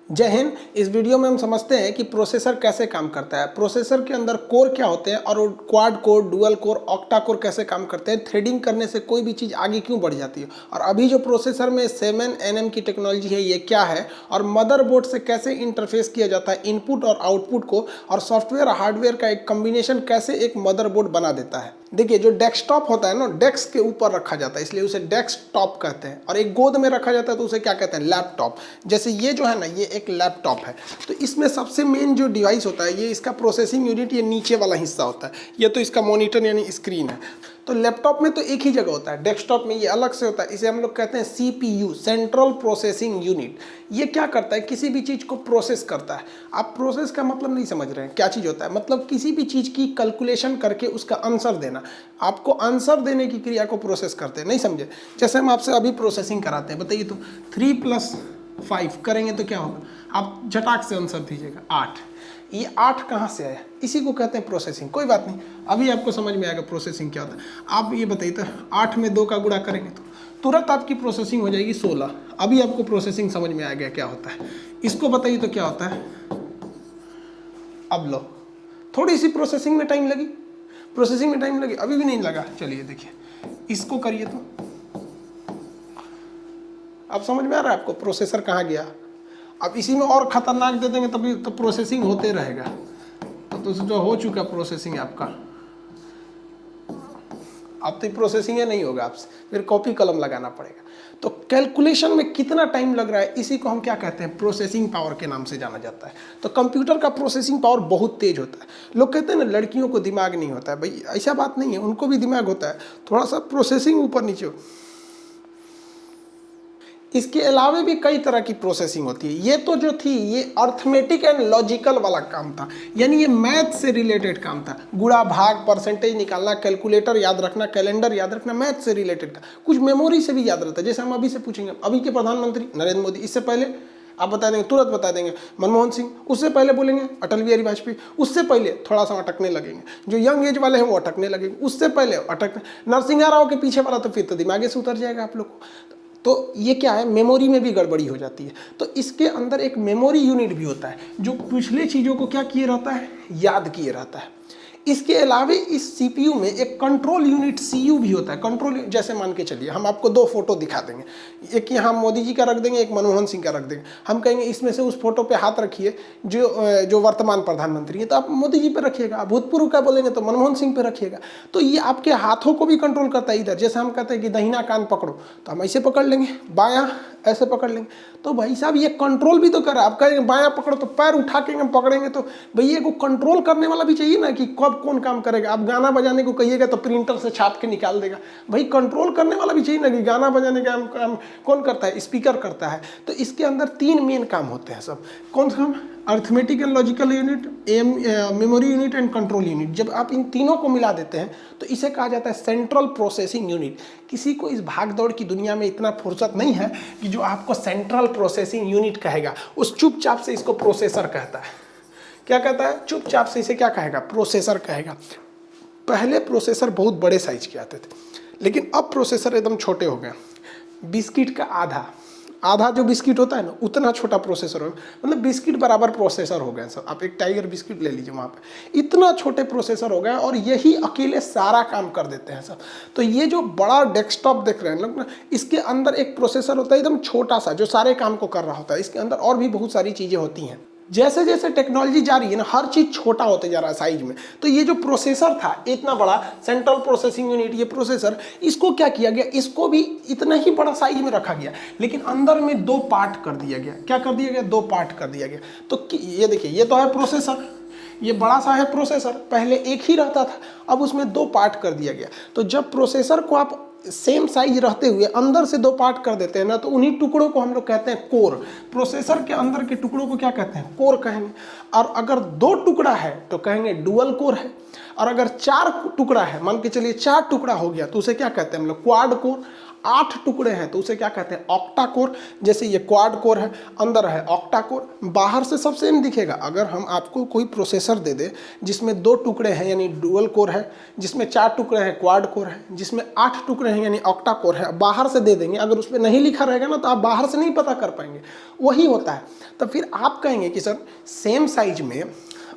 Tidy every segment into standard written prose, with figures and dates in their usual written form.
जय हिंद। इस वीडियो में हम समझते हैं कि प्रोसेसर कैसे काम करता है, प्रोसेसर के अंदर कोर क्या होते हैं और quad core, dual core, octa core कैसे काम करते हैं, थ्रेडिंग करने से कोई भी चीज़ आगे क्यों बढ़ जाती है, और अभी जो प्रोसेसर में 7nm की टेक्नोलॉजी है ये क्या है, और मदरबोर्ड से कैसे इंटरफेस किया जाता है इनपुट और आउटपुट को, और सॉफ्टवेयर हार्डवेयर का एक कॉम्बिनेशन कैसे एक मदरबोर्ड बना देता है। देखिए, जो डेस्कटॉप होता है ना, डेस्क के ऊपर रखा जाता है इसलिए उसे डेस्कटॉप कहते हैं, और एक गोद में रखा जाता है तो उसे क्या कहते हैं, लैपटॉप। जैसे ये जो है ना, ये एक लैपटॉप है, तो इसमें सबसे मेन जो डिवाइस होता है ये इसका प्रोसेसिंग यूनिट, ये नीचे वाला हिस्सा होता है, ये तो इसका मॉनिटर यानी स्क्रीन है। तो लैपटॉप में तो एक ही जगह होता है, डेस्कटॉप में ये अलग से होता है, इसे हम लोग कहते हैं CPU, सेंट्रल प्रोसेसिंग यूनिट। ये क्या करता है, किसी भी चीज़ को प्रोसेस करता है। आप प्रोसेस का मतलब नहीं समझ रहे हैं, क्या चीज़ होता है, मतलब किसी भी चीज़ की कैलकुलेशन करके उसका आंसर देना। आपको आंसर देने की क्रिया को प्रोसेस करते हैं, नहीं समझे। जैसे हम आपसे अभी प्रोसेसिंग कराते हैं, बताइए तो 3 + 5 करेंगे तो क्या होगा, आप झटाक से आंसर दीजिएगा 8। ये 8 कहाँ से आया, इसी को कहते हैं प्रोसेसिंग। कोई बात नहीं, अभी आपको समझ में आएगा प्रोसेसिंग क्या होता है। आप ये बताइए तो 8 में 2 का गुणा करेंगे तो तुरंत आपकी प्रोसेसिंग हो जाएगी 16। अभी आपको प्रोसेसिंग समझ में आ गया क्या होता है। इसको बताइए तो क्या होता है। अब लो, थोड़ी सी प्रोसेसिंग में टाइम लगी, अभी भी नहीं लगा। चलिए देखिए, इसको करिए तो अब समझ में आ रहा है आपको प्रोसेसर कहाँ गया। अब इसी में और खतरनाक दे देंगे तभी तो प्रोसेसिंग होते रहेगा। तो जो हो चुका प्रोसेसिंग आपका, अब तो प्रोसेसिंग नहीं होगा, आपसे फिर कॉपी कलम लगाना पड़ेगा। तो कैलकुलेशन में कितना टाइम लग रहा है, इसी को हम क्या कहते हैं, प्रोसेसिंग पावर के नाम से जाना जाता है। तो कंप्यूटर का प्रोसेसिंग पावर बहुत तेज होता है। लोग कहते हैं ना लड़कियों को दिमाग नहीं होता है, भाई ऐसा बात नहीं है, उनको भी दिमाग होता है, थोड़ा सा प्रोसेसिंग ऊपर नीचे हो। इसके अलावा भी कई तरह की प्रोसेसिंग होती है। ये तो जो थी ये अर्थमेटिक एंड लॉजिकल वाला काम था, यानी ये मैथ से रिलेटेड काम था। गुणा भाग, परसेंटेज निकालना, कैलकुलेटर याद रखना, कैलेंडर याद रखना, मैथ से रिलेटेड था। कुछ मेमोरी से भी याद रहता है। जैसे हम अभी से पूछेंगे, अभी के प्रधानमंत्री नरेंद्र मोदी, इससे पहले आप बता देंगे, तुरंत बता देंगे मनमोहन सिंह, उससे पहले बोलेंगे अटल बिहारी वाजपेयी, उससे पहले थोड़ा सा अटकने लगेंगे, जो यंग एज वाले हैं वो अटकने लगेंगे, उससे पहले अटक नरसिंह राव के पीछे वाला तो फिर तो दिमागे से उतर जाएगा आप लोग को। तो ये क्या है, मेमोरी में भी गड़बड़ी हो जाती है। तो इसके अंदर एक मेमोरी यूनिट भी होता है जो पिछले चीज़ों को क्या किए रहता है, याद किए रहता है। इसके अलावा इस CPU में एक कंट्रोल यूनिट CU भी होता है। कंट्रोल, जैसे मान के चलिए हम आपको 2 फोटो दिखा देंगे, एक यहाँ मोदी जी का रख देंगे, एक मनमोहन सिंह का रख देंगे। हम कहेंगे इसमें से उस फोटो पे हाथ रखिए जो वर्तमान प्रधानमंत्री है, तो आप मोदी जी पे रखिएगा। भूतपूर्व का बोलेंगे तो मनमोहन सिंह पे रखिएगा। तो ये आपके हाथों को भी कंट्रोल करता है। इधर जैसे हम कहते हैं कि दाहिना कान पकड़ो, तो हम ऐसे पकड़ लेंगे, बायां ऐसे पकड़ लेंगे। तो भाई साहब ये कंट्रोल भी तो कर रहा है। आप कहेंगे बायां पकड़ो तो पैर उठा के हम पकड़ेंगे, तो भैया को कंट्रोल करने वाला भी चाहिए ना कि कब कौन काम करेगा। आप गाना बजाने को कहिएगा तो प्रिंटर से छाप के निकाल देगा। भाई कंट्रोल करने वाला भी चाहिए ना कि गाना बजाने का काम कौन करता है, स्पीकर करता है। तो इसके अंदर 3 मेन काम होते हैं सब। कौन सा, arithmetic and logical unit, memory unit and control unit. जब आप इन तीनों को मिला देते हैं तो इसे कहा जाता है सेंट्रल प्रोसेसिंग यूनिट। किसी को इस भागदौड़ की दुनिया में इतना फुर्सत नहीं है कि जो आपको सेंट्रल प्रोसेसिंग यूनिट कहेगा, उस चुपचाप से इसको प्रोसेसर कहता है। क्या कहता है, चुपचाप से इसे क्या कहेगा, प्रोसेसर कहेगा। पहले प्रोसेसर बहुत बड़े साइज के आते थे, लेकिन अब प्रोसेसर एकदम छोटे हो गए। बिस्किट का आधा जो बिस्किट होता है ना, उतना छोटा प्रोसेसर हो, मतलब बिस्किट बराबर प्रोसेसर हो गए सब। आप एक टाइगर बिस्किट ले लीजिए, वहाँ पे इतना छोटे प्रोसेसर हो गए और यही अकेले सारा काम कर देते हैं सब। तो ये जो बड़ा डेस्कटॉप देख रहे हैं लोग ना, इसके अंदर एक प्रोसेसर होता है एकदम छोटा सा जो सारे काम को कर रहा होता है। इसके अंदर और भी बहुत सारी चीज़ें होती हैं। जैसे जैसे टेक्नोलॉजी जा रही है ना, हर चीज़ छोटा होते जा रहा है साइज में। तो ये जो प्रोसेसर था इतना बड़ा, सेंट्रल प्रोसेसिंग यूनिट, ये प्रोसेसर, इसको क्या किया गया, इसको भी इतना ही बड़ा साइज में रखा गया, लेकिन अंदर में 2 पार्ट कर दिया गया। क्या कर दिया गया, 2 पार्ट कर दिया गया। तो ये देखिए, ये तो है प्रोसेसर, ये बड़ा सा है प्रोसेसर। पहले एक ही रहता था, अब उसमें 2 पार्ट कर दिया गया। तो जब प्रोसेसर को आप सेम साइज रहते हुए अंदर से 2 पार्ट कर देते हैं ना, तो उन्हीं टुकड़ों को हम लोग कहते हैं कोर। प्रोसेसर के अंदर के टुकड़ों को क्या कहते हैं, कोर कहेंगे। और अगर 2 टुकड़ा है तो कहेंगे डुअल कोर है, और अगर 4 टुकड़ा है, मान के चलिए 4 टुकड़ा हो गया, तो उसे क्या कहते हैं हम लोग, क्वाड कोर। 8 टुकड़े हैं तो उसे क्या कहते हैं, ऑक्टा कोर। जैसे ये क्वाड कोर है, अंदर है ऑक्टा कोर, बाहर से सब सेम दिखेगा। अगर हम आपको कोई प्रोसेसर दे दे जिसमें 2 टुकड़े हैं यानी डुअल कोर है, जिसमें 4 टुकड़े हैं क्वाड कोर है, जिसमें 8 टुकड़े हैं यानी ऑक्टा कोर है, बाहर से दे देंगे, अगर उसमें नहीं लिखा रहेगा ना तो आप बाहर से नहीं पता कर पाएंगे, वही होता है। तो फिर आप कहेंगे कि सर सेम साइज में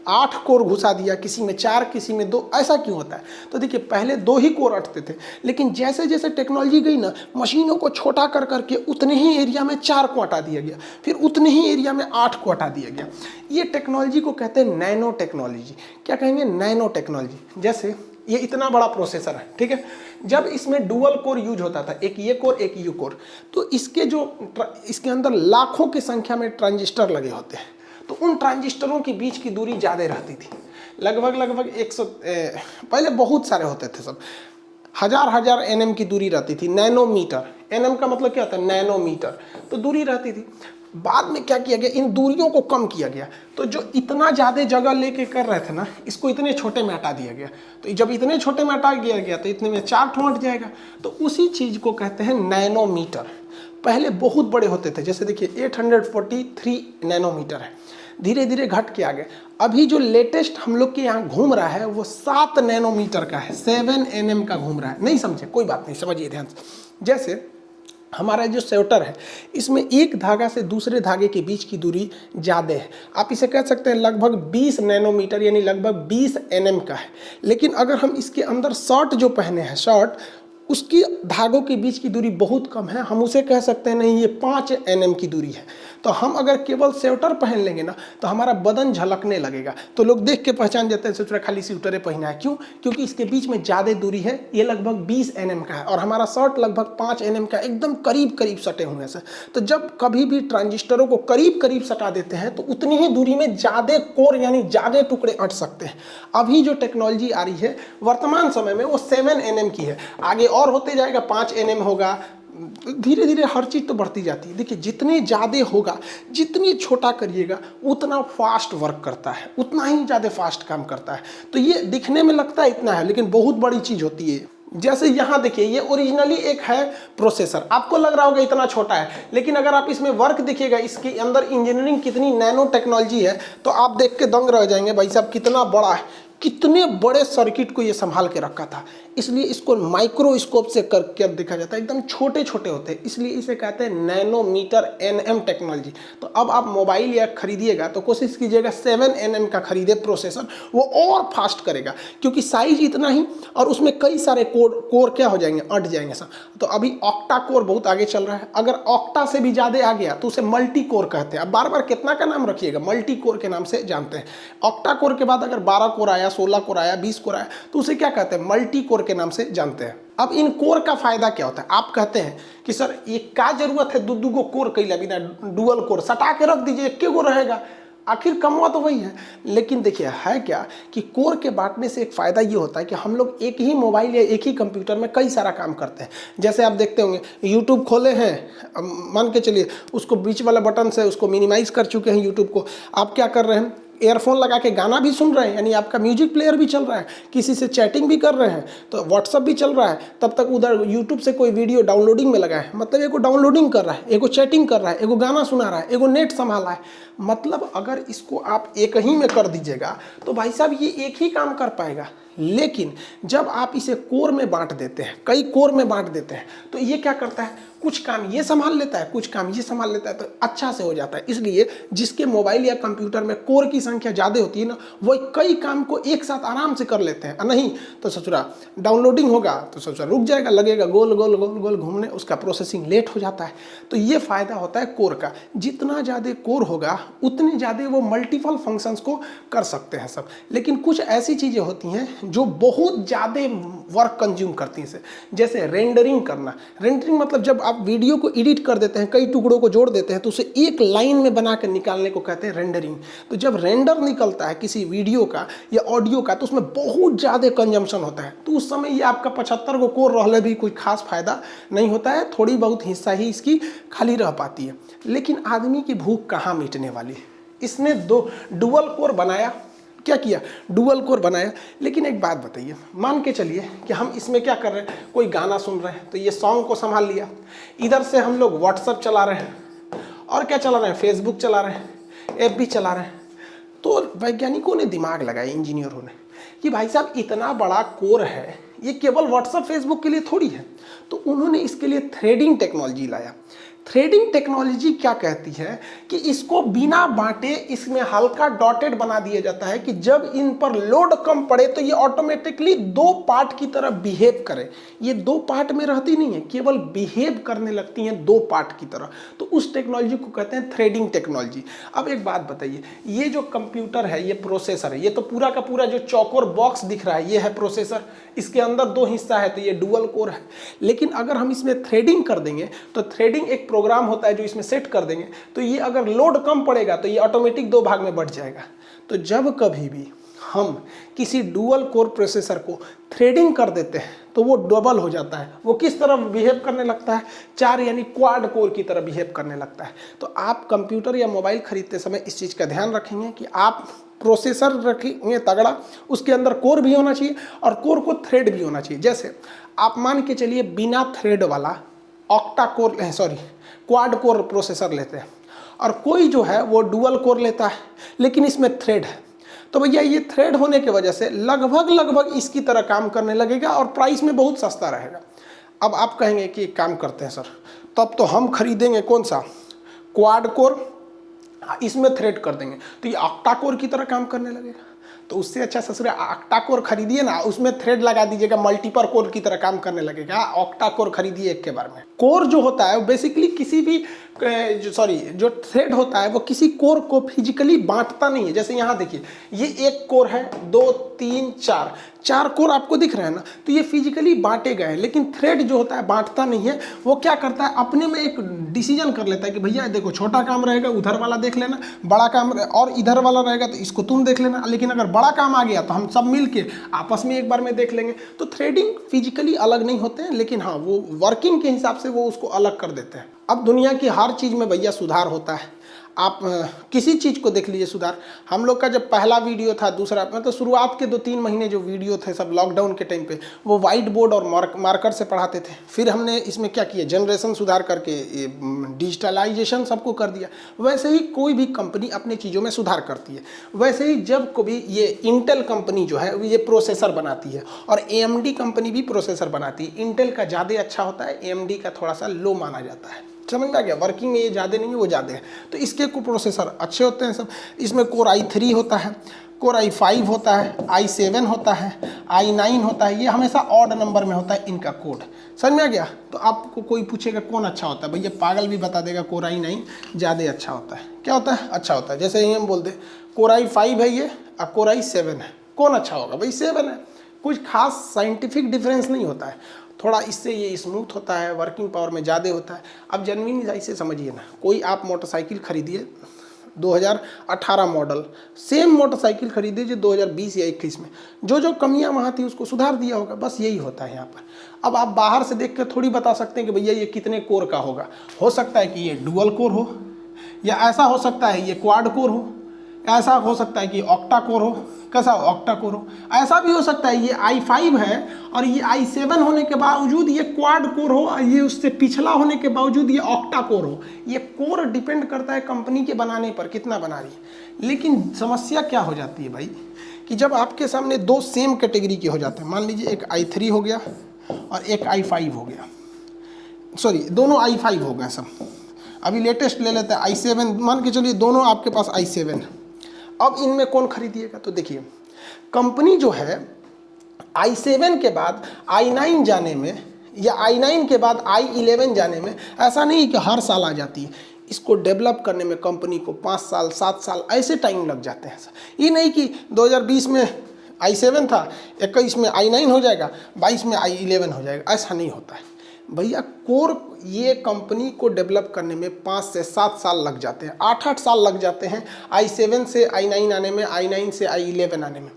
8 कोर घुसा दिया, किसी में 4 किसी में 2, ऐसा क्यों होता है? तो देखिए पहले 2 ही कोर अटते थे, लेकिन जैसे जैसे टेक्नोलॉजी गई ना, मशीनों को छोटा कर करके उतने ही एरिया में 4 को हटा दिया गया, फिर उतने ही एरिया में 8 को हटा दिया गया। ये टेक्नोलॉजी को कहते हैं नैनो टेक्नोलॉजी। क्या कहेंगे? Nano technology. जैसे ये इतना बड़ा प्रोसेसर है, ठीक है, जब इसमें डुअल कोर यूज होता था, एक ये कोर एक यू कोर, तो इसके अंदर लाखों की संख्या में ट्रांजिस्टर लगे होते हैं, तो उन ट्रांजिस्टरों के बीच की दूरी ज़्यादा रहती थी, लगभग 100, पहले बहुत सारे होते थे, सब हजार एनएम की दूरी रहती थी, नैनोमीटर। एनएम का मतलब क्या होता है? नैनोमीटर। तो दूरी रहती थी। बाद में क्या किया गया, इन दूरियों को कम किया गया, तो जो इतना ज़्यादा जगह लेके कर रहे थे ना, इसको इतने छोटे में हटा दिया गया। तो जब इतने छोटे में हटा दिया गया तो इतने में 4 ठो हट जाएगा, तो उसी चीज़ को कहते हैं नैनोमीटर। पहले बहुत बड़े होते थे, जैसे देखिए 843 नैनोमीटर है, धीरे धीरे घट के आ गए। अभी जो लेटेस्ट हम लोग के यहाँ घूम रहा है वो 7 नैनोमीटर का है, 7 nm का घूम रहा है। नहीं समझे? कोई बात नहीं, समझिए ध्यान से। जैसे हमारा जो स्वेटर है, इसमें एक धागा से दूसरे धागे के बीच की दूरी ज़्यादा है, आप इसे कह सकते हैं लगभग 20 नैनोमीटर यानी लगभग 20 nm का है। लेकिन अगर हम इसके अंदर शर्ट जो पहने हैं, शर्ट, उसकी धागों के बीच की दूरी बहुत कम है, हम उसे कह सकते हैं नहीं ये 5 nm की दूरी है। तो हम अगर केवल स्वेटर पहन लेंगे ना तो हमारा बदन झलकने लगेगा, तो लोग देख के पहचान जाते हैं स्वेटर खाली स्वेटरे पहना है। क्यों? क्योंकि इसके बीच में ज़्यादा दूरी है, ये लगभग 20 nm का है और हमारा शर्ट लगभग 5 nm का, एकदम करीब करीब सटे हुए हैं। तो जब कभी भी ट्रांजिस्टरों को करीब करीब सटा देते हैं तो उतनी ही दूरी में ज़्यादा कोर यानी ज़्यादा टुकड़े अट सकते हैं। अभी जो टेक्नोलॉजी आ रही है वर्तमान समय में वो 7 nm की है, आगे और होते जाएगा, 5 nm होगा, धीरे धीरे हर चीज़ तो बढ़ती जाती है। देखिए जितने ज़्यादा होगा, जितनी छोटा करिएगा उतना फास्ट वर्क करता है, उतना ही ज़्यादा फास्ट काम करता है। तो ये दिखने में लगता है इतना है, लेकिन बहुत बड़ी चीज़ होती है। जैसे यहाँ देखिए ये ओरिजिनली एक है प्रोसेसर, आपको लग रहा होगा इतना छोटा है, लेकिन अगर आप इसमें वर्क देखिएगा, इसके अंदर इंजीनियरिंग कितनी नैनो टेक्नोलॉजी है, तो आप देख के दंग रह जाएंगे भाई साहब कितना बड़ा है, कितने बड़े सर्किट को ये संभाल के रखा था। इसलिए इसको माइक्रोस्कोप से करके देखा जाता है, एकदम छोटे छोटे होते हैं, इसलिए इसे कहते हैं नैनोमीटर एनएम टेक्नोलॉजी। तो अब आप मोबाइल या खरीदिएगा तो कोशिश कीजिएगा 7 nm का खरीदे प्रोसेसर, वो और फास्ट करेगा, क्योंकि साइज इतना ही और उसमें कई सारे कोर क्या हो जाएंगे, अट जाएंगे सब। तो अभी ऑक्टा कोर बहुत आगे चल रहा है, अगर ऑक्टा से भी ज़्यादा आ गया तो उसे मल्टी कोर कहते हैं। अब बार बार कितना का नाम रखिएगा, मल्टी कोर के नाम से जानते हैं। ऑक्टा कोर के बाद अगर 12 कोर आया, 16 कोर आया, 20 कोर आया, तो उसे क्या कहते हैं, मल्टी कोर के नाम से जानते हैं। अब इन कोर का फायदा क्या होता है? आप कहते हैं कि सर ये क्या जरूरत है दो गो कोर कैला बिना, डुअल कोर सटा के रख दीजिए, एक गो रहेगा, आखिर कमवा तो वही है। लेकिन देखिए है क्या कि कोर के बांटने से एक फ़ायदा ये होता है कि हम लोग एक ही मोबाइल या एक ही कंप्यूटर में कई सारा काम करते हैं। जैसे आप देखते होंगे यूट्यूब खोले हैं, मान के चलिए उसको बीच वाला बटन से उसको मिनिमाइज कर चुके हैं यूट्यूब को, आप क्या कर रहे हैं, ईयरफोन लगा के गाना भी सुन रहे हैं, यानी आपका म्यूजिक प्लेयर भी चल रहा है, किसी से चैटिंग भी कर रहे हैं, तो व्हाट्सअप भी चल रहा है, तब तक उधर यूट्यूब से कोई वीडियो डाउनलोडिंग में लगा है, मतलब एगो डाउनलोडिंग कर रहा है, एगो चैटिंग कर रहा है, एगो गाना सुना रहा है, एगो नेट संभाला है। मतलब अगर इसको आप एक ही में कर दीजिएगा तो भाई साहब ये एक ही काम कर पाएगा। लेकिन जब आप इसे कोर में बांट देते हैं, कई कोर में बांट देते हैं, तो ये क्या करता है, कुछ काम ये संभाल लेता है, कुछ काम ये संभाल लेता है, तो अच्छा से हो जाता है। इसलिए जिसके मोबाइल या कंप्यूटर में कोर की संख्या ज़्यादा होती है ना, वो कई काम को एक साथ आराम से कर लेते हैं। नहीं तो ससुरा डाउनलोडिंग होगा तो ससुरा रुक जाएगा, लगेगा गोल गोल गोल गोल घूमने, उसका प्रोसेसिंग लेट हो जाता है। तो ये फ़ायदा होता है कोर का, जितना ज़्यादा कोर होगा उतनी ज़्यादा वो मल्टीपल फंक्शंस को कर सकते हैं सब। लेकिन कुछ ऐसी चीज़ें होती हैं जो बहुत ज़्यादा वर्क कंज्यूम करती हैं, जैसे रेंडरिंग करना। रेंडरिंग मतलब जब आप वीडियो को एडिट कर देते हैं, कई टुकड़ों को जोड़ देते हैं, तो उसे एक लाइन में बना कर निकालने को कहते हैं रेंडरिंग। तो जब रेंडर निकलता है किसी वीडियो का या ऑडियो का तो उसमें बहुत ज़्यादा कंजम्पशन होता है, तो उस समय ये आपका 75 को कोर रहले भी कोई खास फायदा नहीं होता है, थोड़ी बहुत हिस्सा ही इसकी खाली रह पाती है। लेकिन आदमी की भूख कहाँ मिटने वाली है, इसने 2 डुअल कोर बनाया, क्या किया, डुअल कोर बनाया। लेकिन एक बात बताइए, मान के चलिए कि हम इसमें क्या कर रहे हैं, कोई गाना सुन रहे हैं तो ये सॉन्ग को संभाल लिया, इधर से हम लोग व्हाट्सअप चला रहे हैं और क्या चला रहे हैं, फेसबुक चला रहे हैं, FB चला रहे हैं। तो वैज्ञानिकों ने दिमाग लगाया, इंजीनियरों ने, कि भाई साहब इतना बड़ा कोर है, ये केवल व्हाट्सअप फेसबुक के लिए थोड़ी है। तो उन्होंने इसके लिए थ्रेडिंग टेक्नोलॉजी लाया। थ्रेडिंग टेक्नोलॉजी क्या कहती है कि इसको बिना बांटे इसमें हल्का डॉटेड बना दिया जाता है कि जब इन पर लोड कम पड़े तो ये ऑटोमेटिकली दो पार्ट की तरह बिहेव करे। ये दो पार्ट में रहती नहीं है, केवल बिहेव करने लगती हैं दो पार्ट की तरह। तो उस टेक्नोलॉजी को कहते हैं थ्रेडिंग टेक्नोलॉजी। अब एक बात बताइए, ये जो कंप्यूटर है, ये प्रोसेसर है, ये तो पूरा का पूरा जो चौकोर बॉक्स दिख रहा है ये है प्रोसेसर, इसके अंदर दो हिस्सा है तो ये डुअल कोर है। लेकिन अगर हम इसमें थ्रेडिंग कर देंगे तो थ्रेडिंग एक प्रोग्राम होता है जो इसमें सेट कर देंगे, तो ये अगर लोड कम पड़ेगा तो ये ऑटोमेटिक दो भाग में बढ़ जाएगा। तो जब कभी भी हम किसी डुअल कोर प्रोसेसर को थ्रेडिंग कर देते हैं तो वो डबल हो जाता है। वो किस तरह बिहेव करने लगता है, चार यानी क्वाड कोर की तरह बिहेव करने लगता है। तो आप कंप्यूटर या मोबाइल खरीदते समय इस चीज़ का ध्यान रखेंगे कि आप प्रोसेसर रखेंगे तगड़ा, उसके अंदर कोर भी होना चाहिए और कोर को थ्रेड भी होना चाहिए। जैसे आप मान के चलिए बिना थ्रेड वाला क्वाड कोर प्रोसेसर लेते हैं और कोई जो है वो डुअल कोर लेता है लेकिन इसमें थ्रेड है, तो भैया ये थ्रेड होने की वजह से लगभग इसकी तरह काम करने लगेगा और प्राइस में बहुत सस्ता रहेगा। अब आप कहेंगे कि काम करते हैं सर, तब तो हम खरीदेंगे कौन सा, क्वाड कोर, इसमें थ्रेड कर देंगे तो ये ऑक्टा कोर की तरह काम करने लगेगा। तो उससे अच्छा ससुर ऑक्टा कोर खरीदिए ना, उसमें थ्रेड लगा दीजिएगा, मल्टीपल कोर की तरह काम करने लगेगा। ऑक्टा कोर खरीदिए एक के बार में। कोर जो होता है वो बेसिकली किसी भी जो थ्रेड होता है वो किसी कोर को फिजिकली बांटता नहीं है। जैसे यहाँ देखिए, ये एक कोर है, 2 3 4 कोर आपको दिख रहे हैं ना, तो ये फिजिकली बांटे गए हैं। लेकिन थ्रेड जो होता है बांटता नहीं है, वो क्या करता है अपने में एक डिसीजन कर लेता है कि भैया देखो छोटा काम रहेगा उधर वाला देख लेना, बड़ा काम और इधर वाला रहेगा तो इसको तुम देख लेना, लेकिन अगर बड़ा काम आ गया तो हम सब मिल के आपस में एक बार में देख लेंगे। तो थ्रेडिंग फिजिकली अलग नहीं होते हैं, लेकिन हाँ वो वर्किंग के हिसाब से वो उसको अलग कर देते हैं। अब दुनिया की हर चीज़ में भैया सुधार होता है। आप किसी चीज़ को देख लीजिए सुधार। हम लोग का जब पहला वीडियो था, दूसरा मतलब शुरुआत के 2-3 महीने जो वीडियो थे सब लॉकडाउन के टाइम पे, वो वाइट बोर्ड और मार्कर से पढ़ाते थे। फिर हमने इसमें क्या किया, जनरेशन सुधार करके डिजिटलाइजेशन सबको कर दिया। वैसे ही कोई भी कंपनी अपनी चीज़ों में सुधार करती है। वैसे ही जब कभी ये इंटेल कंपनी जो है ये प्रोसेसर बनाती है और AMD कंपनी भी प्रोसेसर बनाती है। इंटेल का ज़्यादा अच्छा होता है, AMD का थोड़ा सा लो माना जाता है। समझ में आ गया, वर्किंग में ये ज़्यादा नहीं है, वो ज़्यादा है। तो इसके को प्रोसेसर अच्छे होते हैं सब। इसमें कोर i3 होता है, कोर i5 होता है, i7 होता है, i9 होता है। ये हमेशा ऑड नंबर में होता है इनका कोड। समझ में आ गया। तो आपको कोई पूछेगा कौन अच्छा होता है, भैया पागल भी बता देगा कोर i9 ज़्यादा अच्छा होता है। क्या होता है, अच्छा होता है। जैसे ही हम बोलते कोर i5 है ये और कोर i7 है, कौन अच्छा होगा, भाई 7 है। कुछ खास साइंटिफिक डिफरेंस नहीं होता है, थोड़ा इससे ये स्मूथ होता है, वर्किंग पावर में ज़्यादा होता है। अब जेन्युइन ऐसे समझिए ना, कोई आप मोटरसाइकिल खरीदिए 2018 मॉडल, सेम मोटरसाइकिल खरीदिए जो 2020 या 21 में जो कमियां वहाँ थी उसको सुधार दिया होगा। बस यही होता है यहाँ पर। अब आप बाहर से देख कर थोड़ी बता सकते हैं कि भैया ये कितने कोर का होगा। हो सकता है कि ये डुअल कोर हो, या ऐसा हो सकता है ये क्वाड कोर हो, ऐसा हो सकता है कि ऑक्टा कोर हो। कैसा ऑक्टा कोर हो, ऐसा भी हो सकता है ये i5 है और ये i7 होने के बावजूद ये क्वाड कोर हो, और ये उससे पिछला होने के बावजूद ये ऑक्टा कोर हो। ये कोर डिपेंड करता है कंपनी के बनाने पर कितना बना रही है। लेकिन समस्या क्या हो जाती है भाई, कि जब आपके सामने दो सेम कैटेगरी के हो जाते हैं, मान लीजिए एक i3 हो गया और एक i5 हो गया, सॉरी दोनों i5 हो गए सब। अभी लेटेस्ट ले लेते हैं i7, मान के चलिए दोनों आपके पास i7 है। अब इनमें कौन खरीदिएगा, तो देखिए कंपनी जो है i7 के बाद i9 जाने में या i9 के बाद i11 जाने में ऐसा नहीं कि हर साल आ जाती है। इसको डेवलप करने में कंपनी को 5 साल 7 साल ऐसे टाइम लग जाते हैं। ये नहीं कि 2020 में i7 था, 21 में i9 हो जाएगा, 22 में i11 हो जाएगा, ऐसा नहीं होता है भैया। कोर ये कंपनी को डेवलप करने में 5 से 7 साल लग जाते हैं, 8-8 साल लग जाते हैं i7 से i9 आने में, i9 से i11 आने में।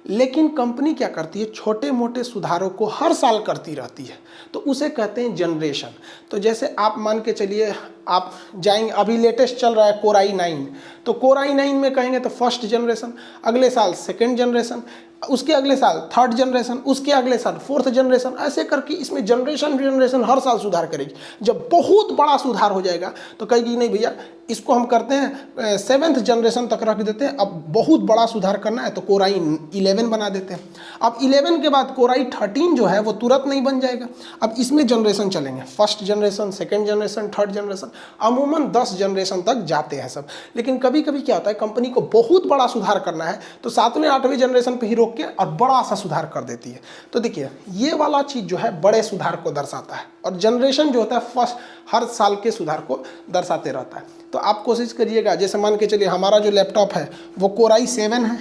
लेकिन कंपनी क्या करती है, छोटे मोटे सुधारों को हर साल करती रहती है, तो उसे कहते हैं जनरेशन। तो जैसे आप मान के चलिए, आप जाएंगे, अभी लेटेस्ट चल रहा है कोर i9, तो कोर i9 में कहेंगे तो फर्स्ट जनरेशन, अगले साल सेकेंड जनरेशन, उसके अगले साल थर्ड जनरेशन, उसके अगले साल फोर्थ जनरेशन, ऐसे करके इसमें जनरेशन हर साल सुधार करेगी। जब बहुत बड़ा सुधार हो जाएगा तो कहेगी नहीं भैया इसको हम करते हैं 7th जनरेशन तक रख देते हैं, अब बहुत बड़ा सुधार करना है तो कोर i11 बना देते हैं। अब 11 के बाद कोर i13 जो है वो तुरंत नहीं बन जाएगा, अब इसमें जनरेशन चलेंगे, first generation, second generation, third generation, अमूमन 10 जनरेशन तक जाते हैं सब। लेकिन कभी कभी क्या होता है, कंपनी को बहुत बड़ा सुधार करना है तो 7वें 8वें जनरेशन पर ही रोक के और बड़ा सा सुधार कर देती है। तो देखिए ये वाला चीज़ जो है बड़े सुधार को दर्शाता है, और जनरेशन जो होता है फर्स्ट हर साल के सुधार को दर्शाते रहता है। तो आप कोशिश करिएगा, जैसे मान के चलिए हमारा जो लैपटॉप है वो कोर i7 है,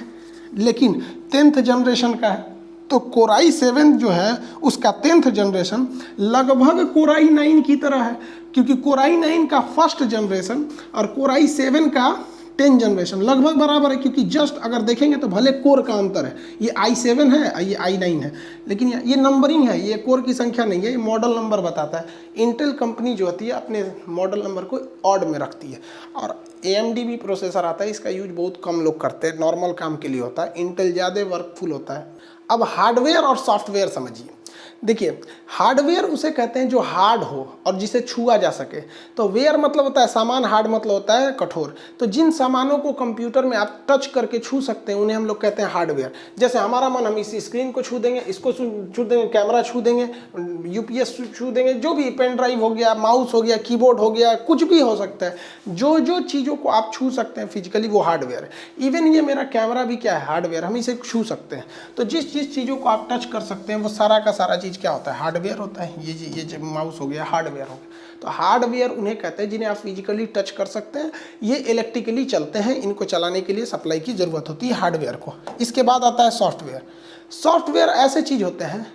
लेकिन 10th जनरेशन का है, तो कोर i7 जो है उसका 10th जनरेशन लगभग कोर i9 की तरह है, क्योंकि कोर i9 का फर्स्ट जनरेशन और कोर i7 का 10 जनरेशन लगभग बराबर है, क्योंकि जस्ट अगर देखेंगे तो भले कोर का अंतर है, ये i7 है ये i9 है, लेकिन ये नंबरिंग है, ये कोर की संख्या नहीं है, ये मॉडल नंबर बताता है। इंटेल कंपनी जो होती है अपने मॉडल नंबर को ऑड में रखती है, और AMD भी प्रोसेसर आता है, इसका यूज बहुत कम लोग करते हैं, नॉर्मल काम के लिए होता है, इंटेल ज़्यादा वर्कफुल होता है। अब हार्डवेयर और सॉफ्टवेयर समझिए। देखिए हार्डवेयर उसे कहते हैं जो हार्ड हो और जिसे छुआ जा सके, तो वेयर मतलब होता है सामान, हार्ड मतलब होता है कठोर। तो जिन सामानों को कंप्यूटर में आप टच करके छू सकते हैं उन्हें हम लोग कहते हैं हार्डवेयर। जैसे हमारा मन, हम इस स्क्रीन को छू देंगे, इसको छू देंगे, कैमरा छू देंगे, UPS छू देंगे, जो भी पेन ड्राइव हो गया, माउस हो गया, कीबोर्ड हो गया, कुछ भी हो सकता है, जो जो चीज़ों को आप छू सकते हैं फिजिकली वो हार्डवेयर है। इवन ये मेरा कैमरा भी क्या है, हार्डवेयर, हम इसे छू सकते हैं। तो जिस जिस चीज़ों को आप टच कर सकते हैं वो सारा का सारा चीज़ क्या होता है, हार्डवेयर होता है। ये माउस हो गया, हार्डवेयर हो गया। तो हार्डवेयर उन्हें कहते हैं जिन्हें आप फिजिकली टच कर सकते हैं, ये इलेक्ट्रिकली चलते हैं, इनको चलाने के लिए सप्लाई की ज़रूरत होती है हार्डवेयर को। इसके बाद आता है सॉफ्टवेयर। सॉफ्टवेयर ऐसे चीज़ होते हैं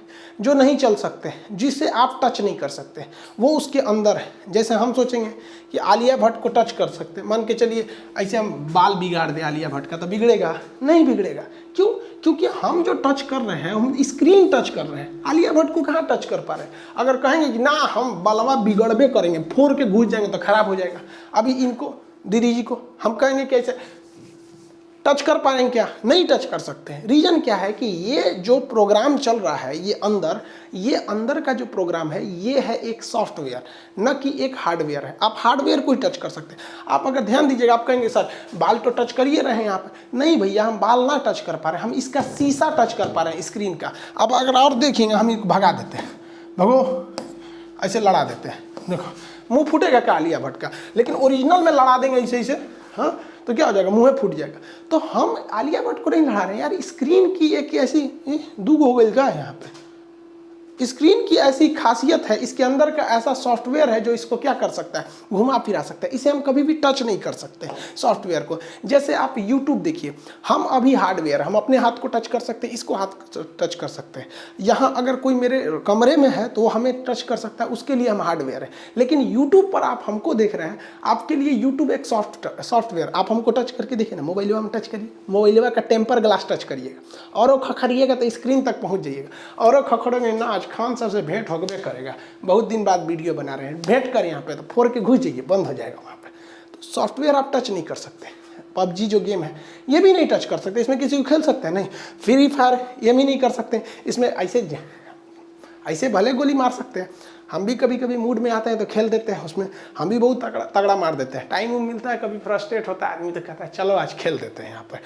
जो नहीं चल सकते, जिसे आप टच नहीं कर सकते, वो उसके अंदर है। जैसे हम सोचेंगे कि आलिया भट्ट को टच कर सकते, मान के चलिए ऐसे हम बाल बिगाड़ दें आलिया भट्ट का, तो बिगड़ेगा नहीं? बिगड़ेगा। क्यों? क्योंकि हम जो टच कर रहे हैं हम स्क्रीन टच कर रहे हैं, आलिया भट्ट को कहाँ टच कर पा रहे हैं। अगर कहेंगे कि ना हम बालवा बिगड़बे करेंगे, फोड़ के घुस जाएंगे तो खराब हो जाएगा। अभी इनको दीदी जी को हम कहेंगे कैसे टच कर पाएंगे, क्या नहीं टच कर सकते हैं। रीजन क्या है कि ये जो प्रोग्राम चल रहा है, ये अंदर का जो प्रोग्राम है ये है एक सॉफ्टवेयर, न कि एक हार्डवेयर है। आप हार्डवेयर को ही टच कर सकते हैं। आप अगर ध्यान दीजिएगा, आप कहेंगे सर बाल तो टच करिए रहे हैं आप, नहीं भैया हम बाल ना टच कर पा रहे हैं, हम इसका शीशा टच कर पा रहे हैं, स्क्रीन का। अब अगर और देखेंगे, हम इनको भगा देते हैं, भगो, ऐसे लड़ा देते हैं, देखो मुंह फूटेगा क्या आलिया भट्ट का, लेकिन ओरिजिनल में लड़ा देंगे ऐसे, हाँ, तो क्या हो जाएगा, मुंह फूट जाएगा। तो हम आलिया भट्ट को नहीं लड़ा रहे हैं यार, स्क्रीन की एक ऐसी दूगो हो गई क्या है यहाँ पे, स्क्रीन की ऐसी खासियत है, इसके अंदर का ऐसा सॉफ्टवेयर है जो इसको क्या कर सकता है, घुमा फिरा सकता है। इसे हम कभी भी टच नहीं कर सकते सॉफ्टवेयर को। जैसे आप YouTube देखिए, हम अभी हार्डवेयर, हम अपने हाथ को टच कर सकते हैं, इसको हाथ टच कर सकते हैं। यहाँ अगर कोई मेरे कमरे में है तो वो हमें टच कर सकता है, उसके लिए हम हार्डवेयर है। लेकिन यूट्यूब पर आप हमको देख रहे हैं, आपके लिए यूट्यूब एक सॉफ्टवेयर। आप हमको टच करके देखिए ना, मोबाइलवा में टच करिए, मोबाइलवा का टेम्पर ग्लास टच करिएगा, और वो खखड़िएगा तो स्क्रीन तक पहुँच जाइएगा, और वो खखड़ोगे ना, खान साहब से भेंट होगबे करेगा, बहुत दिन बाद वीडियो बना रहे हैं, भेंट कर यहाँ पे, तो फोड़ के घुस जाइए, बंद हो जाएगा वहाँ पे। तो सॉफ्टवेयर आप टच नहीं कर सकते। PUBG जो गेम है ये भी नहीं टच कर सकते, इसमें किसी को खेल सकते हैं नहीं। फ्री फायर ये भी नहीं कर सकते, इसमें ऐसे भले गोली मार सकते हैं। हम भी कभी कभी मूड में आते हैं तो खेल देते हैं, उसमें हम भी बहुत तगड़ा मार देते हैं। टाइम मिलता है, कभी फ्रस्ट्रेट होता है आदमी तो कहता है चलो आज खेल देते हैं, यहाँ पर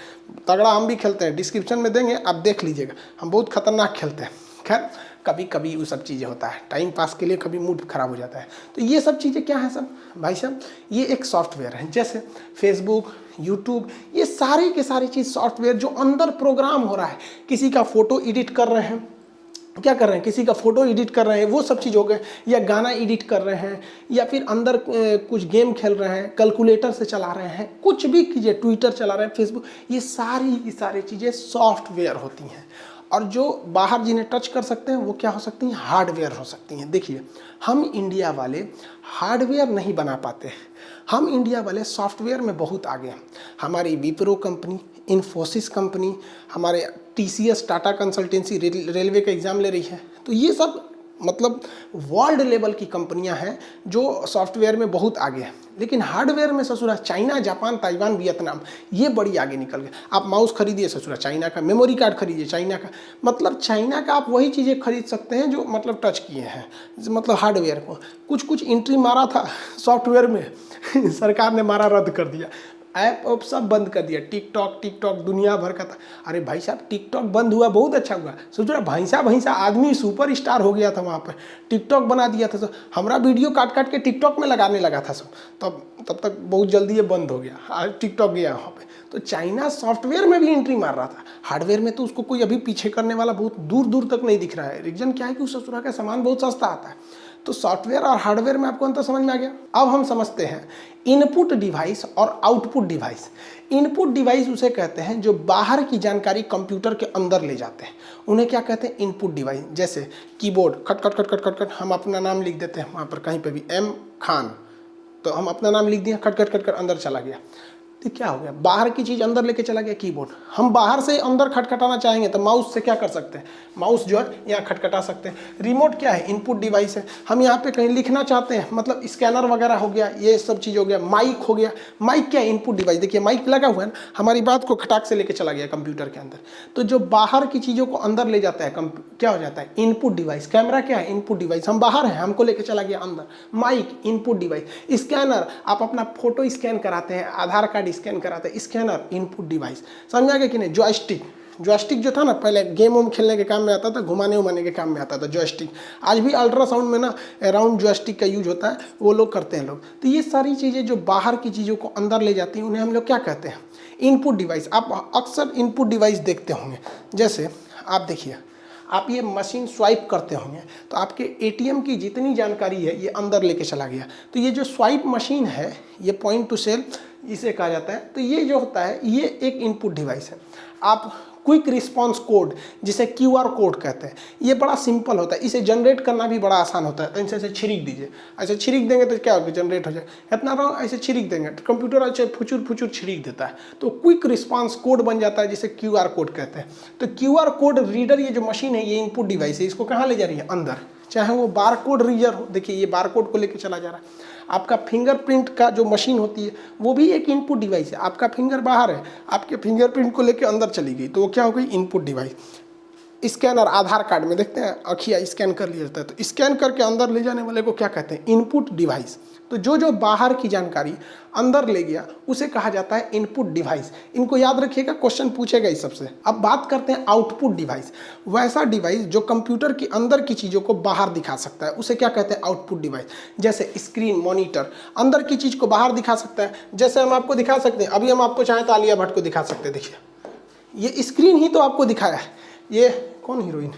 तगड़ा हम भी खेलते हैं। डिस्क्रिप्शन में देंगे, आप देख लीजिएगा, हम बहुत खतरनाक खेलते हैं। खैर कभी कभी वो सब चीज़ें होता है, टाइम पास के लिए कभी मूड खराब हो जाता है। तो ये सब चीज़ें क्या है सब भाई साहब, ये एक सॉफ्टवेयर है। जैसे फेसबुक, यूट्यूब, ये सारी के सारी चीज़ सॉफ्टवेयर जो अंदर प्रोग्राम हो रहा है। किसी का फ़ोटो एडिट कर रहे हैं, क्या कर रहे हैं, किसी का फ़ोटो एडिट कर रहे हैं, वो सब चीज़ हो गए, या गाना एडिट कर रहे हैं, या फिर अंदर कुछ गेम खेल रहे हैं, कैलकुलेटर से चला रहे हैं, कुछ भी कीजिए, ट्विटर चला रहे हैं, फेसबुक, ये सारी की सारी चीज़ें सॉफ्टवेयर होती हैं। और जो बाहर जिन्हें टच कर सकते हैं वो क्या हो सकती हैं, हार्डवेयर हो सकती हैं। देखिए हम इंडिया वाले हार्डवेयर नहीं बना पाते हैं, हम इंडिया वाले सॉफ्टवेयर में बहुत आगे हैं। हमारी विप्रो कंपनी, इन्फोसिस कंपनी, हमारे TCS टाटा कंसल्टेंसी रेलवे का एग्ज़ाम ले रही है। तो ये सब मतलब वर्ल्ड लेवल की कंपनियां हैं जो सॉफ्टवेयर में बहुत आगे हैं। लेकिन हार्डवेयर में ससुरा चाइना, जापान, ताइवान, वियतनाम ये बड़ी आगे निकल गए। आप माउस खरीदिए ससुरा चाइना का, मेमोरी कार्ड खरीदिए चाइना का। मतलब चाइना का आप वही चीज़ें खरीद सकते हैं जो मतलब टच किए हैं, मतलब हार्डवेयर को। कुछ एंट्री मारा था सॉफ्टवेयर में सरकार ने मारा रद्द कर दिया, ऐप सब बंद कर दिया। टिकटॉक दुनिया भर का था। अरे भाई साहब टिकटॉक बंद हुआ, बहुत अच्छा हुआ। सोच रहा भैंसा आदमी सुपर स्टार हो गया था वहाँ पर, टिकटॉक बना दिया था। तो हमारा वीडियो काट के टिकटॉक में लगाने लगा था सब। तब तक बहुत जल्दी ये बंद हो गया। आज टिकटॉक गया वहाँ पे। तो चाइना सॉफ्टवेयर में भी एंट्री मार रहा था, हार्डवेयर में तो उसको कोई अभी पीछे करने वाला बहुत दूर तक नहीं दिख रहा है। रीजन क्या है कि उस ससुरा का सामान बहुत सस्ता आता है। तो सॉफ्टवेयर और हार्डवेयर में आपको अंतर समझ में आ गया। अब हम समझते हैं इनपुट डिवाइस और आउटपुट डिवाइस। इनपुट डिवाइस उसे कहते हैं जो बाहर की जानकारी कंप्यूटर के अंदर ले जाते हैं, उन्हें क्या कहते हैं, इनपुट डिवाइस। जैसे कीबोर्ड, खट हम अपना नाम लिख देते हैं वहाँ पर कहीं पे भी, M खान, तो हम अपना नाम लिख दिया, खट अंदर चला गया। तो क्या हो गया, बाहर की चीज़ अंदर लेके चला गया कीबोर्ड। हम बाहर से अंदर खटखटाना चाहेंगे तो माउस से क्या कर सकते हैं, माउस जो है यहाँ खटखटा सकते हैं। रिमोट क्या है, इनपुट डिवाइस है। हम यहाँ पे कहीं लिखना चाहते हैं, मतलब स्कैनर वगैरह हो गया, ये सब चीज़ हो गया। माइक हो गया, माइक क्या है, इनपुट डिवाइस। देखिए माइक लगा हुआ है ना, हमारी बात को खटाक से लेके चला गया कंप्यूटर के अंदर। तो जो बाहर की चीज़ों को अंदर ले जाता है क्या हो जाता है, इनपुट डिवाइस। कैमरा क्या है, इनपुट डिवाइस। हम बाहर हैं, हमको लेके चला गया अंदर। Mic input device. स्कैनर, आप अपना फोटो स्कैन कराते हैं, आधार कार्ड स्कैन कराते हैं, स्कैनर इनपुट डिवाइस। समझ आ गया कि नहीं। जॉयस्टिक जो था ना, पहले गेम वोम खेलने के काम में आता था, घुमाने उमाने के काम में आता था जॉयस्टिक। आज भी अल्ट्रासाउंड में ना अराउंड जॉयस्टिक का यूज होता है, वो लोग करते हैं लोग। तो ये सारी चीज़ें जो बाहर की चीज़ों को अंदर ले जाती हैं, उन्हें हम लोग क्या कहते हैं, इनपुट डिवाइस। आप अक्सर इनपुट डिवाइस देखते होंगे। जैसे आप देखिए, आप ये मशीन स्वाइप करते होंगे तो आपके ATM की जितनी जानकारी है ये अंदर लेके चला गया। तो ये जो स्वाइप मशीन है, ये पॉइंट टू सेल इसे कहा जाता है। तो ये जो होता है ये एक इनपुट डिवाइस है। आप क्विक रिस्पॉन्स कोड, जिसे QR कोड कहते हैं, ये बड़ा सिंपल होता है, इसे जनरेट करना भी बड़ा आसान होता है। तो इनसे ऐसे छिड़क दीजिए, ऐसे छिड़क देंगे तो क्या होगा, जनरेट हो जाएगा। इतना रहो ऐसे छिड़क देंगे तो कंप्यूटर ऐसे फुचुर छिड़क देता है, तो क्विक रिस्पॉन्स कोड बन जाता है, जिसे QR कोड कहते हैं। तो QR कोड रीडर, ये जो मशीन है, ये इनपुट डिवाइस है। इसको कहाँ ले जा रही है, अंदर। चाहे वो बार कोड रीडर हो, देखिए ये बार कोड को लेकर चला जा रहा है। आपका फिंगरप्रिंट का जो मशीन होती है वो भी एक इनपुट डिवाइस है। आपका फिंगर बाहर है, आपके फिंगरप्रिंट को लेकर अंदर चली गई तो वो क्या हो गई, इनपुट डिवाइस। स्कैनर, आधार कार्ड में देखते हैं अखिया स्कैन कर लिया जाता है, तो स्कैन करके अंदर ले जाने वाले को क्या कहते हैं, इनपुट डिवाइस। तो जो बाहर की जानकारी अंदर ले गया उसे कहा जाता है इनपुट डिवाइस। इनको याद रखिएगा, क्वेश्चन पूछेगा इस सबसे। अब बात करते हैं आउटपुट डिवाइस। वैसा डिवाइस जो कंप्यूटर के अंदर की चीज़ों को बाहर दिखा सकता है, उसे क्या कहते हैं, आउटपुट डिवाइस। जैसे स्क्रीन, मॉनिटर, अंदर की चीज़ को बाहर दिखा सकता है। जैसे हम आपको दिखा सकते हैं, अभी हम आपको चाहें तो आलिया भट्ट को दिखा सकते हैं। देखिए ये स्क्रीन ही तो आपको दिखाया है। ये कौन हीरोइन,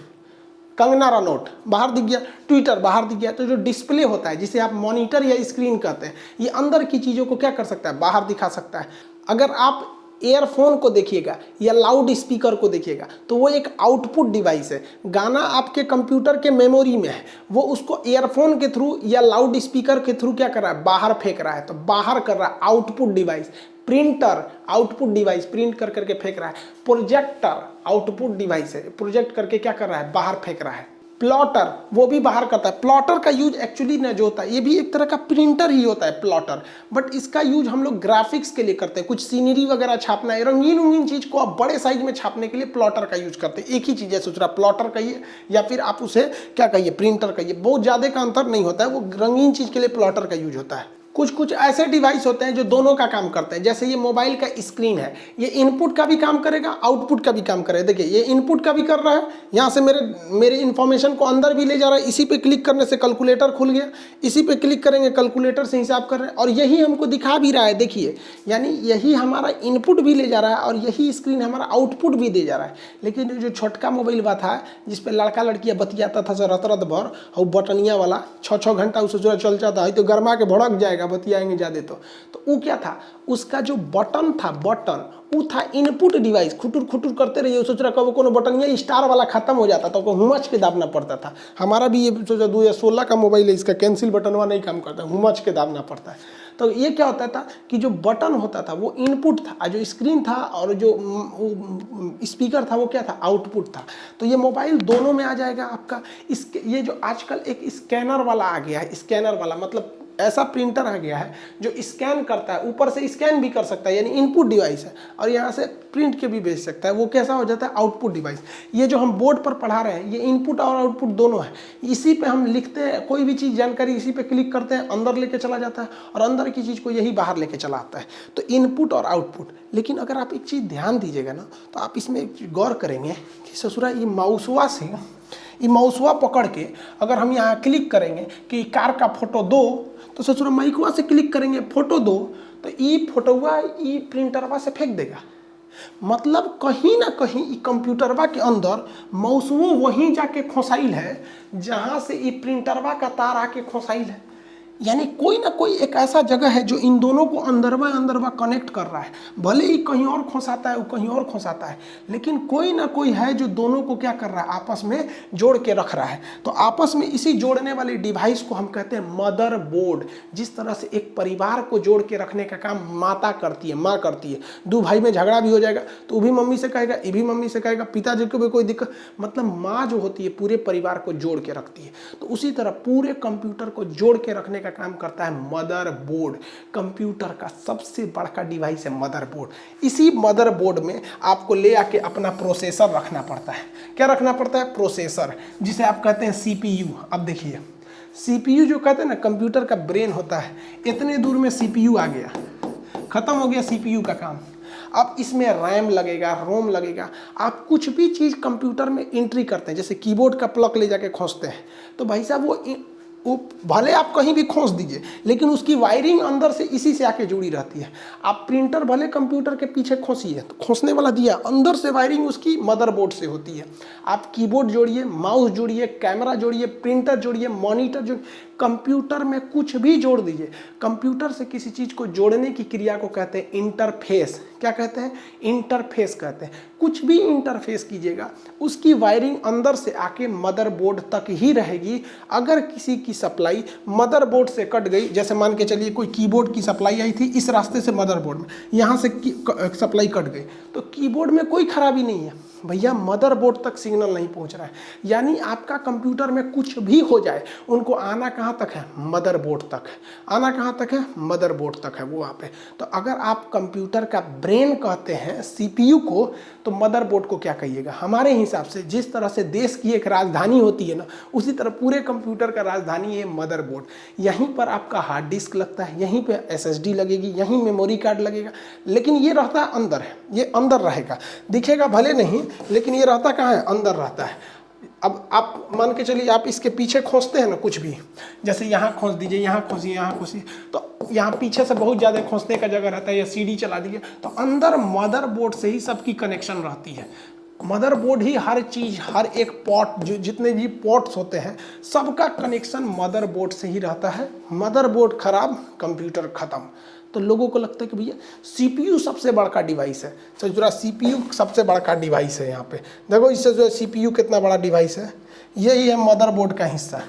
कंगना रनौत, बाहर दिख गया। ट्विटर बाहर दिख गया। तो जो डिस्प्ले होता है, जिसे आप मॉनिटर या स्क्रीन कहते हैं, ये अंदर की चीज़ों को क्या कर सकता है, बाहर दिखा सकता है। अगर आप एयरफोन को देखिएगा या लाउड स्पीकर को देखिएगा तो वो एक आउटपुट डिवाइस है। गाना आपके कंप्यूटर के मेमोरी में है, वो उसको एयरफोन के थ्रू या लाउड स्पीकर के थ्रू क्या कर रहा है, बाहर फेंक रहा है। तो बाहर कर रहा है, output device. Printer output device, print कर करके फेंक रहा है। प्रोजेक्टर आउटपुट डिवाइस है, प्रोजेक्ट करके क्या कर रहा है, बाहर फेंक रहा है। प्लॉटर वो भी बाहर करता है। प्लॉटर का यूज एक्चुअली ना जो होता है, ये भी एक तरह का प्रिंटर ही होता है प्लॉटर, बट इसका यूज हम लोग ग्राफिक्स के लिए करते हैं। कुछ सीनरी वगैरह छापना है, रंगीन चीज को आप बड़े साइज में छापने के लिए प्लॉटर का यूज करते हैं। एक ही चीज है, सोच रहा प्लॉटर कहिए या फिर आप उसे क्या कहिए, प्रिंटर कहिए, बहुत ज्यादा का अंतर नहीं होता है। वो रंगीन चीज के लिए प्लॉटर का यूज होता है। कुछ ऐसे डिवाइस होते हैं जो दोनों का काम करते हैं। जैसे ये मोबाइल का स्क्रीन है, ये इनपुट का भी काम करेगा, आउटपुट का भी काम करेगा। देखिए ये इनपुट का भी कर रहा है, यहाँ से मेरे इन्फॉर्मेशन को अंदर भी ले जा रहा है। इसी पे क्लिक करने से कैलकुलेटर खुल गया, इसी पे क्लिक करेंगे कैलकुलेटर से हिसाब कर रहे हैं, और यही हमको दिखा भी रहा है। देखिए यानी यही हमारा इनपुट भी ले जा रहा है और यही स्क्रीन हमारा आउटपुट भी दे जा रहा है। लेकिन जो छोटका मोबाइल बा था, जिसपे लड़का लड़कियाँ बतियाता था रत भर, और बटनिया वाला 6-6 घंटा उसे जो चल जाता है, तो गर्मा के भड़क जाएगा बतियाएंगे ज़्यादा। तो वो क्या था, उसका जो बटन था, बटन वो था इनपुट डिवाइस। खुटुर करते रहिए, सोच रहा कब कोनो बटन ये स्टार वाला खत्म हो जाता तो हुमच के दाबना पड़ता था। हमारा भी ये सोचा 2016 का मोबाइल है, इसका कैंसिल बटन वाला नहीं काम करता, हुमच के दाबना पड़ता है। तो ये क्या होता था कि जो बटन होता था वो इनपुट था, जो स्क्रीन था और जो स्पीकर था वो क्या था, आउटपुट था। तो ये मोबाइल दोनों में आ जाएगा आपका। इसके ये जो आजकल एक स्कैनर वाला आ गया है, स्कैनर वाला मतलब ऐसा प्रिंटर आ गया है जो स्कैन करता है, ऊपर से स्कैन भी कर सकता है, यानी इनपुट डिवाइस है, और यहाँ से प्रिंट के भी भेज सकता है। वो कैसा हो जाता है, आउटपुट डिवाइस। ये जो हम बोर्ड पर पढ़ा रहे हैं ये इनपुट और आउटपुट दोनों है। इसी पे हम लिखते हैं, कोई भी चीज़ जानकारी इसी पे क्लिक करते हैं, अंदर लेके चला जाता है, और अंदर की चीज़ को यही बाहर लेके चला आता है। तो इनपुट और आउटपुट। लेकिन अगर आप एक चीज़ ध्यान दीजिएगा ना, तो आप इसमें एक गौर करेंगे कि ससुरा ये माउसवा से, ये माउसवा पकड़ के अगर हम यहाँ क्लिक करेंगे कि कार का फोटो दो, तो ससुरा माइकवा से क्लिक करेंगे फोटो दो, तो ये फोटोवा ये प्रिंटरवा से फेंक देगा। मतलब कहीं ना कहीं ये कंप्यूटरवा के अंदर माउसवो वहीं जाके खोसाइल है जहाँ से ये प्रिंटरवा का तार आके खोसाइल है। यानी कोई ना कोई एक ऐसा जगह है जो इन दोनों को अंदरवा कनेक्ट कर रहा है। भले ही कहीं और खोसाता है, वो कहीं और खोसाता है, लेकिन कोई ना कोई है जो दोनों को क्या कर रहा है, आपस में जोड़ के रख रहा है। तो आपस में इसी जोड़ने वाली डिवाइस को हम कहते हैं मदर बोर्ड। जिस तरह से एक परिवार को जोड़ के रखने का काम माता करती है, माँ करती है। दो भाई में झगड़ा भी हो जाएगा तो वो भी मम्मी से कहेगा, ये भी मम्मी से कहेगा, पिताजी को भी कोई दिक्कत, मतलब माँ जो होती है पूरे परिवार को जोड़ के रखती है। तो उसी तरह पूरे कंप्यूटर को जोड़ के रखने काम करता है मदरबोर्ड। कंप्यूटर का सबसे बड़ा डिवाइस है मदरबोर्ड। इसी मदरबोर्ड में आपको ले आके अपना प्रोसेसर रखना पड़ता है। क्या रखना पड़ता है, प्रोसेसर, जिसे आप कहते हैं सीपीयू। अब देखिए सीपीयू जो कहते हैं ना, कंप्यूटर का ब्रेन होता है, इतने दूर में सीपीयू आ गया, खत्म हो गया सीपीयू का काम। अब इसमें रैम लगेगा, रोम लगेगा। आप कुछ भी चीज़ कंप्यूटर में एंट्री करते हैं, जैसे कीबोर्ड का प्लग ले जाके खोसते हैं, तो भाई साहब वो भले आप कहीं भी खोस दीजिए, लेकिन उसकी वायरिंग अंदर से इसी से आके जुड़ी रहती है। आप प्रिंटर भले कंप्यूटर के पीछे खोसिए, तो खोसने वाला दिया, अंदर से वायरिंग उसकी मदरबोर्ड से होती है। आप कीबोर्ड जोड़िए, माउस जोड़िए, कैमरा जोड़िए, प्रिंटर जोड़िए, मॉनिटर जोड़िए, कंप्यूटर में कुछ भी जोड़ दीजिए। कंप्यूटर से किसी चीज़ को जोड़ने की क्रिया को कहते हैं इंटरफेस। क्या कहते हैं, इंटरफेस कहते हैं। कुछ भी इंटरफेस कीजिएगा, उसकी वायरिंग अंदर से आके मदरबोर्ड तक ही रहेगी। अगर किसी की सप्लाई मदरबोर्ड से कट गई, जैसे मान के चलिए कोई कीबोर्ड की सप्लाई आई थी इस रास्ते से मदरबोर्ड में, यहाँ से सप्लाई कट गई, तो कीबोर्ड में कोई खराबी नहीं है भैया, मदरबोर्ड तक सिग्नल नहीं पहुंच रहा है। यानी आपका कंप्यूटर में कुछ भी हो जाए, उनको आना कहाँ तक है, मदरबोर्ड तक। आना कहाँ तक है, मदरबोर्ड तक है वो वहाँ पे। तो अगर आप कंप्यूटर का ब्रेन कहते हैं सीपीयू को, तो मदरबोर्ड को क्या कहिएगा। हमारे हिसाब से जिस तरह से देश की एक राजधानी होती है ना, उसी तरह पूरे कंप्यूटर का राजधानी है मदरबोर्ड। यहीं पर आपका हार्ड डिस्क लगता है, यहीं पे एसएसडी लगेगी, यहीं मेमोरी कार्ड लगेगा, लेकिन ये रहता है अंदर है, ये अंदर रहेगा, दिखेगा भले नहीं, लेकिन ये रहता कहाँ है, अंदर रहता है। अब आप मान के चलिए आप इसके पीछे खोसते हैं ना कुछ भी, जैसे यहाँ खोस दीजिए, यहाँ खोसिए, यहाँ खोसिए, तो यहाँ पीछे से बहुत ज़्यादा खोसने का जगह रहता है, या सीडी चला दीजिए, तो अंदर मदरबोर्ड से ही सबकी कनेक्शन रहती है। मदरबोर्ड ही हर चीज़, हर एक पोर्ट, जो जितने भी पोर्ट्स होते हैं सबका कनेक्शन मदरबोर्ड से ही रहता है। मदरबोर्ड खराब, कंप्यूटर ख़त्म। तो लोगों को लगता है कि भैया सीपीयू सबसे बड़ा डिवाइस है। तो जरा सीपीयू सबसे बड़ा डिवाइस है। यहाँ पे देखो, इससे जो है सीपीयू कितना बड़ा डिवाइस है, यही है मदरबोर्ड का हिस्सा।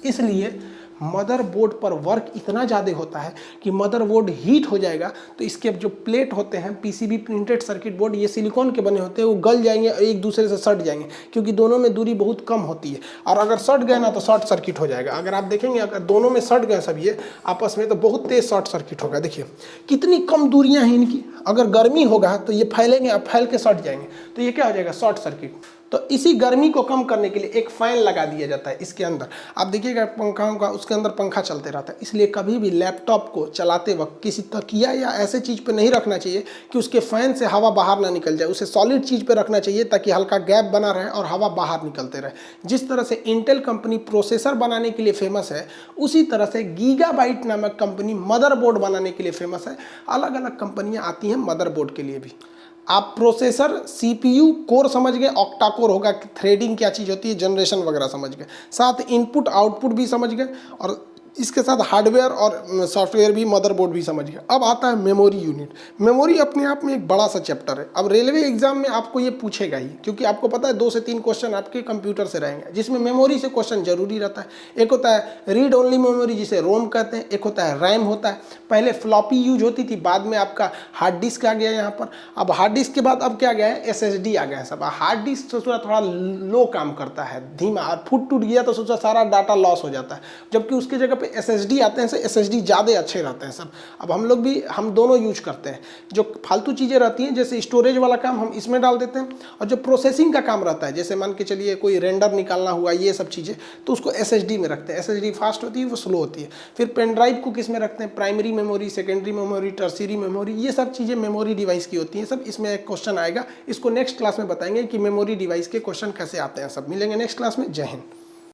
इसलिए मदरबोर्ड पर वर्क इतना ज़्यादा होता है कि मदरबोर्ड हीट हो जाएगा तो इसके जो प्लेट होते हैं, पीसीबी प्रिंटेड सर्किट बोर्ड, ये सिलिकॉन के बने होते हैं, वो गल जाएंगे और एक दूसरे से सट जाएंगे, क्योंकि दोनों में दूरी बहुत कम होती है। और अगर सट गए ना तो शॉर्ट सर्किट हो जाएगा। अगर आप देखेंगे, अगर दोनों में सट गए सब ये आपस में, तो बहुत तेज शॉर्ट सर्किट होगा। देखिए कितनी कम दूरियाँ हैं इनकी। अगर गर्मी होगा तो ये फैलेंगे, अब फैल के सट जाएंगे, तो ये क्या हो जाएगा, शॉर्ट सर्किट। तो इसी गर्मी को कम करने के लिए एक फ़ैन लगा दिया जाता है इसके अंदर। आप देखिएगा पंखा का, उसके अंदर पंखा चलते रहता है। इसलिए कभी भी लैपटॉप को चलाते वक्त किसी तकिया या ऐसे चीज़ पे नहीं रखना चाहिए कि उसके फ़ैन से हवा बाहर ना निकल जाए। उसे सॉलिड चीज़ पे रखना चाहिए ताकि हल्का गैप बना रहे और हवा बाहर निकलते रहे। जिस तरह से इंटेल कंपनी प्रोसेसर बनाने के लिए फेमस है, उसी तरह से गीगाबाइट नामक कंपनी मदरबोर्ड बनाने के लिए फेमस है। अलग अलग कंपनियाँ आती हैं मदरबोर्ड के लिए भी। आप प्रोसेसर, सीपीयू, कोर समझ गए, ऑक्टा कोर होगा, थ्रेडिंग क्या चीज़ होती है, जनरेशन वगैरह समझ गए, साथ इनपुट आउटपुट भी समझ गए, और इसके साथ हार्डवेयर और सॉफ्टवेयर भी, मदरबोर्ड भी समझ गए। अब आता है मेमोरी यूनिट। मेमोरी अपने आप में एक बड़ा सा चैप्टर है। अब रेलवे एग्जाम में आपको ये पूछेगा ही, क्योंकि आपको पता है 2 से 3 क्वेश्चन आपके कंप्यूटर से रहेंगे जिसमें मेमोरी से क्वेश्चन जरूरी रहता है। एक होता है रीड ओनली मेमोरी जिसे रोम कहते हैं, एक होता है रैम होता है। पहले फ्लॉपी यूज होती थी, बाद में आपका हार्ड डिस्क आ गया यहाँ पर। अब हार्ड डिस्क के बाद अब क्या गया है, SSD आ गया है सब। हार्ड डिस्क सोचा थोड़ा लो काम करता है, धीमा, और फुट टूट गया तो सोचा सारा डाटा लॉस हो जाता है, जबकि उसके जगह पे SSD आते हैं। SSD ज़्यादा अच्छे रहते हैं सब। अब हम दोनों यूज करते हैं। जो फालतू चीज़ें रहती हैं जैसे स्टोरेज वाला काम हम इसमें डाल देते हैं, और जो प्रोसेसिंग का काम रहता है जैसे मान के चलिए कोई रेंडर निकालना हुआ, ये सब चीज़ें, तो उसको SSD में रखते हैं। SSD फास्ट होती है, वो स्लो होती है। फिर पेन ड्राइव को किस में रखते हैं, primary memory, secondary memory, tertiary memory, ये सब चीज़ें मेमोरी डिवाइस की होती हैं सब। इसमें एक क्वेश्चन आएगा, इसको नेक्स्ट क्लास में बताएंगे कि मेमोरी डिवाइस के क्वेश्चन कैसे आते हैं सब। मिलेंगे नेक्स्ट क्लास में। जय हिंद।